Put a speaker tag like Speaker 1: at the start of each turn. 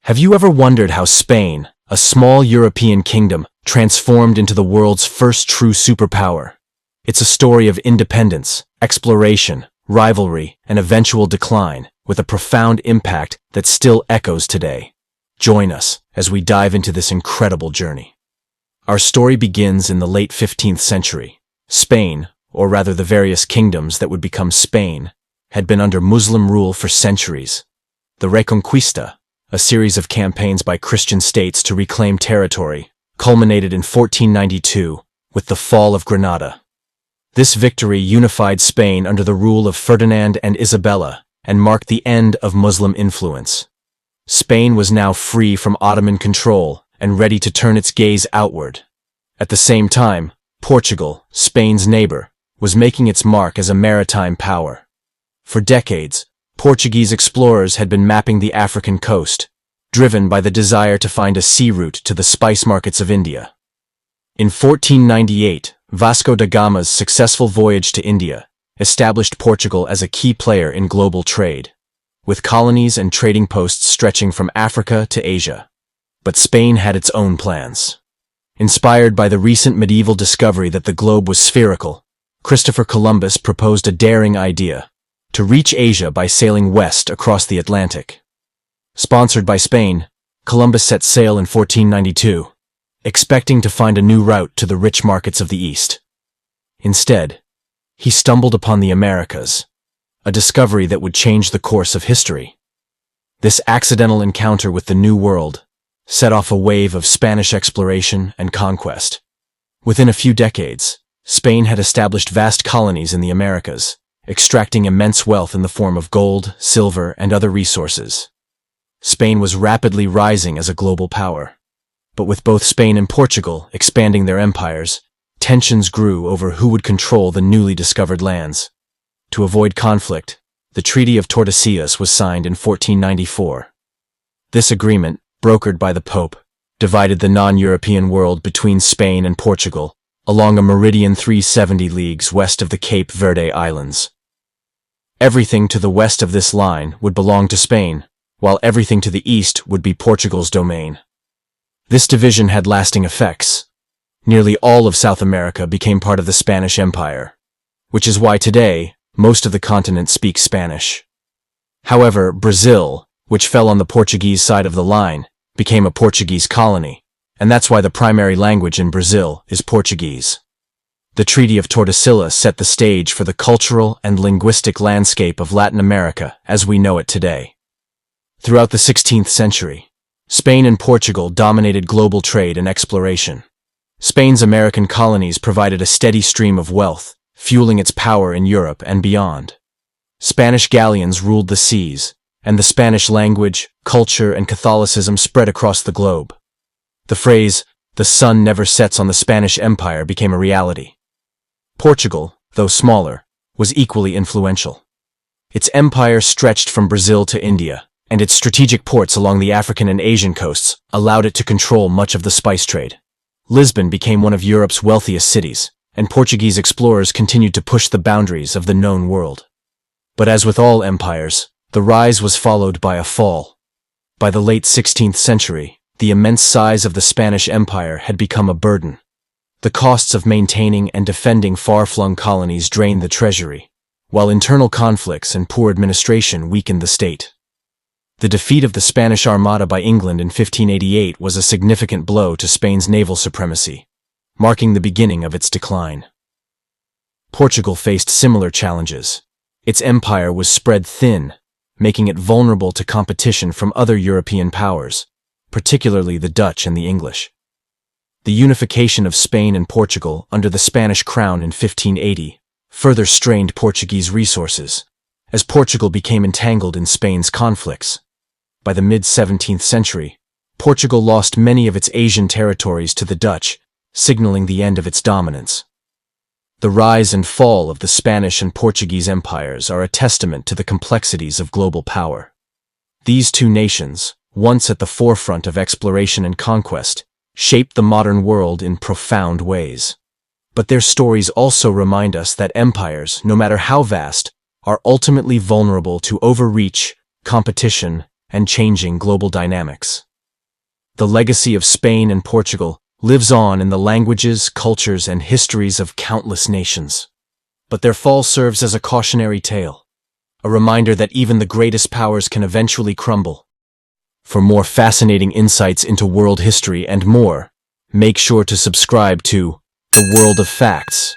Speaker 1: Have you ever wondered how Spain, a small European kingdom, transformed into the world's first true superpower? It's a story of independence, exploration, rivalry, and eventual decline, with a profound impact that still echoes today. Join us as we dive into this incredible journey. Our story begins in the late 15th century. Spain, or rather the various kingdoms that would become Spain, had been under Muslim rule for centuries. The Reconquista, a series of campaigns by Christian states to reclaim territory, culminated in 1492 with the fall of Granada. This victory unified Spain under the rule of Ferdinand and Isabella and marked the end of Muslim influence. Spain was now free from Ottoman control and ready to turn its gaze outward. At the same time, Portugal, Spain's neighbor, was making its mark as a maritime power. For decades, Portuguese explorers had been mapping the African coast, driven by the desire to find a sea route to the spice markets of India. In 1498, Vasco da Gama's successful voyage to India established Portugal as a key player in global trade, with colonies and trading posts stretching from Africa to Asia. But Spain had its own plans. Inspired by the recent medieval discovery that the globe was spherical, Christopher Columbus proposed a daring idea: to reach Asia by sailing west across the Atlantic. Sponsored by Spain, Columbus set sail in 1492, expecting to find a new route to the rich markets of the East. Instead, he stumbled upon the Americas, a discovery that would change the course of history. This accidental encounter with the New World set off a wave of Spanish exploration and conquest. Within a few decades, Spain had established vast colonies in the Americas, extracting immense wealth in the form of gold, silver, and other resources. Spain was rapidly rising as a global power. But with both Spain and Portugal expanding their empires, tensions grew over who would control the newly discovered lands. To avoid conflict, the Treaty of Tordesillas was signed in 1494. This agreement, brokered by the Pope, divided the non-European world between Spain and Portugal, along a meridian 370 leagues west of the Cape Verde Islands. Everything to the west of this line would belong to Spain, while everything to the east would be Portugal's domain. This division had lasting effects. Nearly all of South America became part of the Spanish Empire, which is why today most of the continent speaks Spanish. However, Brazil, which fell on the Portuguese side of the line, became a Portuguese colony, and that's why the primary language in Brazil is Portuguese. The Treaty of Tordesillas set the stage for the cultural and linguistic landscape of Latin America as we know it today. Throughout the 16th century, Spain and Portugal dominated global trade and exploration. Spain's American colonies provided a steady stream of wealth, fueling its power in Europe and beyond. Spanish galleons ruled the seas, and the Spanish language, culture, and Catholicism spread across the globe. The phrase, "the sun never sets on the Spanish Empire," became a reality. Portugal, though smaller, was equally influential. Its empire stretched from Brazil to India, and its strategic ports along the African and Asian coasts allowed it to control much of the spice trade. Lisbon became one of Europe's wealthiest cities, and Portuguese explorers continued to push the boundaries of the known world. But as with all empires, the rise was followed by a fall. By the late 16th century, the immense size of the Spanish Empire had become a burden. The costs of maintaining and defending far-flung colonies drained the treasury, while internal conflicts and poor administration weakened the state. The defeat of the Spanish Armada by England in 1588 was a significant blow to Spain's naval supremacy, marking the beginning of its decline. Portugal faced similar challenges. Its empire was spread thin, making it vulnerable to competition from other European powers, particularly the Dutch and the English. The unification of Spain and Portugal under the Spanish crown in 1580 further strained Portuguese resources, as Portugal became entangled in Spain's conflicts. By the mid-17th century, Portugal lost many of its Asian territories to the Dutch, signaling the end of its dominance. The rise and fall of the Spanish and Portuguese empires are a testament to the complexities of global power. These two nations, once at the forefront of exploration and conquest, shaped the modern world in profound ways. But their stories also remind us that empires, no matter how vast, are ultimately vulnerable to overreach, competition, and changing global dynamics. The legacy of Spain and Portugal lives on in the languages, cultures, and histories of countless nations. But their fall serves as a cautionary tale, a reminder that even the greatest powers can eventually crumble. For more fascinating insights into world history and more, make sure to subscribe to The World of Facts.